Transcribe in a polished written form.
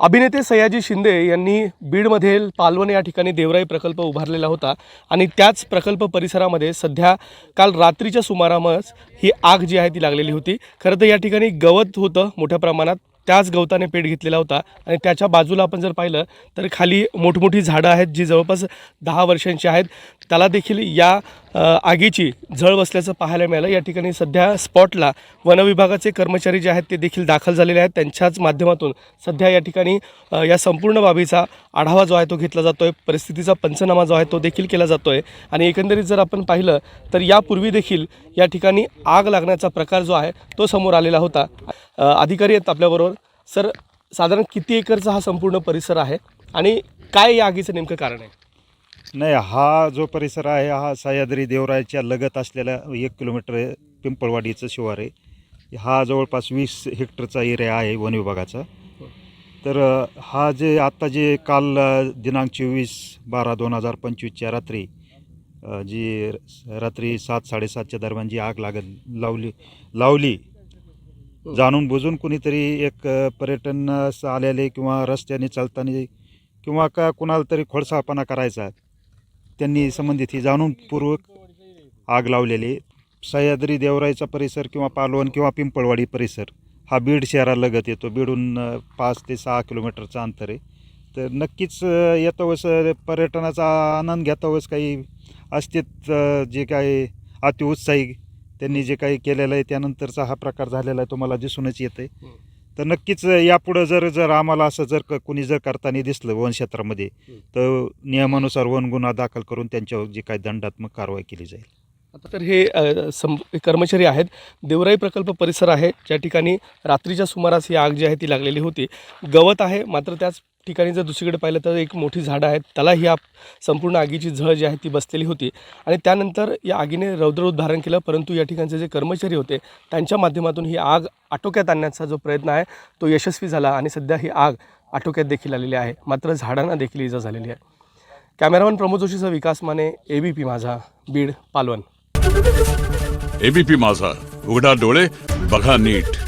अभिनेते सयाजी शिंदे यांनी बीडमधील पालवण या ठिकाणी देवराई प्रकल्प उभारलेला होता आणि त्याच प्रकल्प परिसरामध्ये सध्या काल रात्रीच्या सुमारास ही आग जी आहे ती लागलेली होती। खरं तर या ठिकाणी गवत होतं मोठ्या प्रमाणात, त्याच गवताने पेट घेतलेला होता आणि त्याच्या बाजूला आपण जर पाहिलं तर खाली मोठमोठी झाडं आहेत जी जवळपास 10 वर्षांची आहेत। त्याला देखील या आगीची झळ बसल्याचं पाहायला मिळालं। या ठिकाणी सध्या स्पॉटला वन विभागाचे कर्मचारी जे आहेत ते देखील दाखल झालेले आहेत। त्यांच्याच माध्यमातून सध्या या ठिकाणी या संपूर्ण बाबीचा आढावा जो आहे तो घेतला जातोय, परिस्थितीचा पंचनामा जो आहे तो देखील केला जातोय आणि एकंदरीत जर आपण पाहिलं तर यापूर्वी देखील या ठिकाणी आग लागण्याचा प्रकार जो आहे तो समोर आलेला होता। अधिकारी आहेत आपल्याबरोबर। सर, साधारण किती एकरचा हा संपूर्ण परिसर आहे आणि काय या आगीचं नेमकं कारण आहे? नाही, हा जो परिसर आहे हा सह्याद्री देवरायच्या लगत असलेला 1 किलोमीटर पिंपळवाडीचं शिवार आहे। हा जवळपास 20 हेक्टरचा एरिया आहे वन विभागाचा। तर हा जे आत्ता जे काल दिनांक 24/12/2025च्या रात्री जी रात्री 7-7:30च्या दरम्यान जी आग लावली जाणून बुजून कुणीतरी एक पर्यटन आलेले किंवा रस्त्याने चालताना किंवा का कुणाला तरी खोडसाळपणा करायचा, त्यांनी संबंधित ही जाणूनपूर्वक आग लावलेली। सह्याद्री देवराईचा परिसर किंवा पालवण किंवा पिंपळवाडी परिसर हा बीड शहरालगत येतो। बीडहून 5 ते 6 किलोमीटरचं अंतर आहे। तर नक्कीच येतोच पर्यटनाचा आनंद घेतोच काही असतेच जे काही अतिउत्साही त्यांनी जे काही केलेलं आहे त्यानंतरचा हा प्रकार झालेला आहे, तुम्हाला दिसूनच येतं आहे। तर नक्कीच यापुढं जर आम्हाला असं कुणी करताना दिसलं वन क्षेत्रामध्ये तर नियमानुसार वन गुन्हा दाखल करून त्यांच्यावर जी काही दंडात्मक कारवाई केली जाईल। आता तर हे कर्मचारी आहेत, देवराई प्रकल्प परिसर आहे ज्या ठिकाणी रात्रीच्या सुमारास ही आग जी आहे ती लागलेली होती। गवत आहे, मात्र त्याच ठिकाणी जर दुसरीकडे पाहिलं तर एक मोठी झाडं आहेत, त्याला ही संपूर्ण आगीची झळ जी आहे ती बसलेली होती आणि त्यानंतर या आगीने रौद्ररूप धारण केलं। परंतु या ठिकाणचे जे कर्मचारी होते त्यांच्या माध्यमातून ही आग आटोक्यात आणण्याचा जो प्रयत्न आहे तो यशस्वी झाला आणि सध्या ही आग आटोक्यात देखील आलेली आहे, मात्र झाडांना देखील इजा झालेली आहे। कॅमेरामन प्रमोद जोशीसह विकास माने, ABP माझा, बीड, पालवण। ABP माझा, उघडा डोळे बघा नीट।